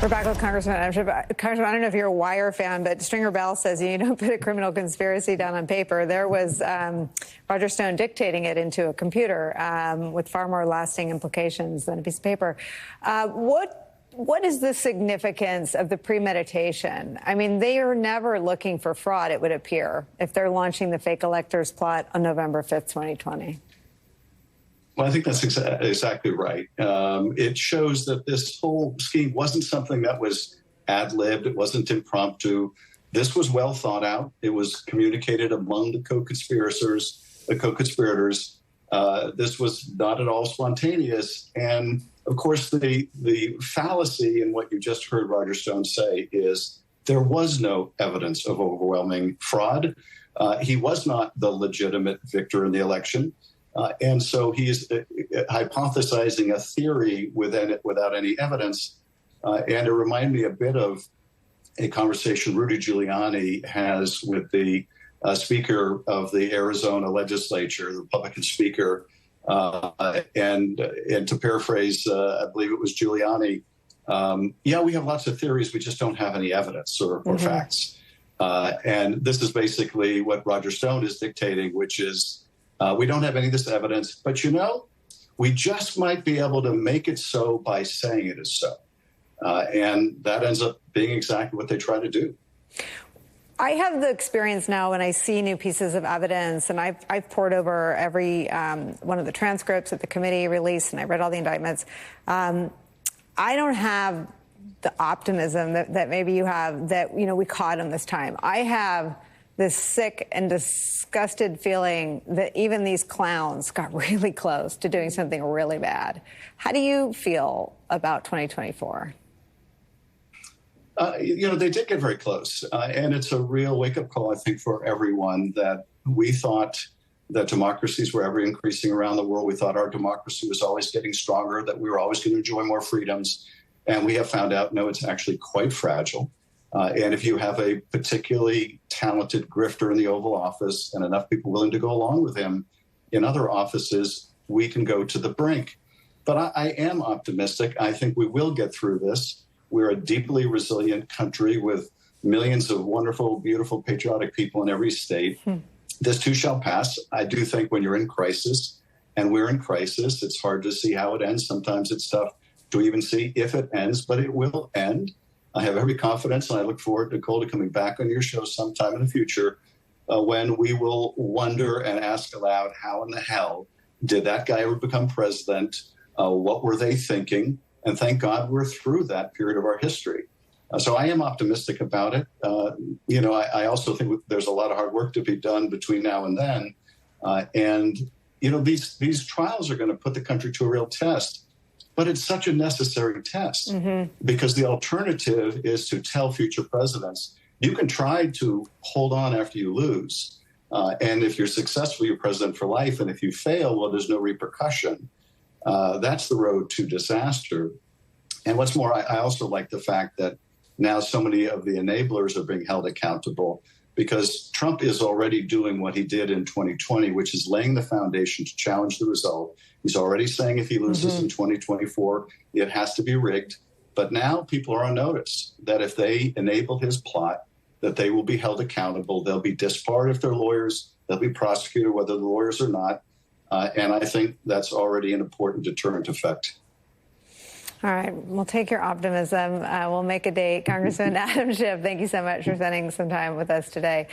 We're back with Congressman Adam Schiff. Congressman, I don't know if you're a Wire fan, but Stringer Bell says you don't put a criminal conspiracy down on paper. There was Roger Stone dictating it into a computer with far more lasting implications than a piece of paper. What is the significance of the premeditation? I mean, they are never looking for fraud, it would appear, if they're launching the fake electors plot on November 5th, 2020. Well, I think that's exactly right. It shows that this whole scheme wasn't something that was ad-libbed. It wasn't impromptu. This was well thought out. It was communicated among the co-conspirators. This was not at all spontaneous. And, of course, the fallacy in what you just heard Roger Stone say is there was no evidence of overwhelming fraud. He was not the legitimate victor in the election. And so he's hypothesizing a theory without any evidence. And it reminded me a bit of a conversation Rudy Giuliani has with the Speaker of the Arizona legislature, the Republican Speaker. And to paraphrase, I believe it was Giuliani, yeah, we have lots of theories. We just don't have any evidence or facts. And this is basically what Roger Stone is dictating, which is, we don't have any of this evidence, but, you know, we just might be able to make it so by saying it is so. And that ends up being exactly what they try to do. I have the experience now when I see new pieces of evidence, and I've pored over every one of the transcripts that the committee released, and I read all the indictments. I don't have the optimism that maybe you have that, you know, we caught him this time. I have this sick and disgusted feeling that even these clowns got really close to doing something really bad. How do you feel about 2024? You know, they did get very close. And it's a real wake-up call, I think, for everyone that we thought that democracies were ever increasing around the world. We thought our democracy was always getting stronger, that we were always going to enjoy more freedoms. And we have found out, no, it's actually quite fragile. And if you have a particularly talented grifter in the Oval Office and enough people willing to go along with him in other offices, we can go to the brink. But I am optimistic. I think we will get through this. We're a deeply resilient country with millions of wonderful, beautiful, patriotic people in every state. This too shall pass. I do think when you're in crisis, and we're in crisis, it's hard to see how it ends. Sometimes it's tough to even see if it ends, but it will end. I have every confidence, and I look forward, Nicole, to coming back on your show sometime in the future when we will wonder and ask aloud, how in the hell did that guy ever become president? What were they thinking? And thank God we're through that period of our history. So I am optimistic about it. You know, I also think there's a lot of hard work to be done between now and then. And, you know, these trials are going to put the country to a real test. But it's such a necessary test because the alternative is to tell future presidents, you can try to hold on after you lose. And if you're successful, you're president for life. And if you fail, well, there's no repercussion. That's the road to disaster. And what's more, I also like the fact that now so many of the enablers are being held accountable because Trump is already doing what he did in 2020, which is laying the foundation to challenge the result. He's already saying if he loses in 2024, it has to be rigged. But now people are on notice that if they enable his plot, that they will be held accountable. They'll be disbarred if they're lawyers. They'll be prosecuted whether the lawyers or not. And I think that's already an important deterrent effect. All right. We'll take your optimism. We'll make a date. Congressman Adam Schiff, thank you so much for spending some time with us today.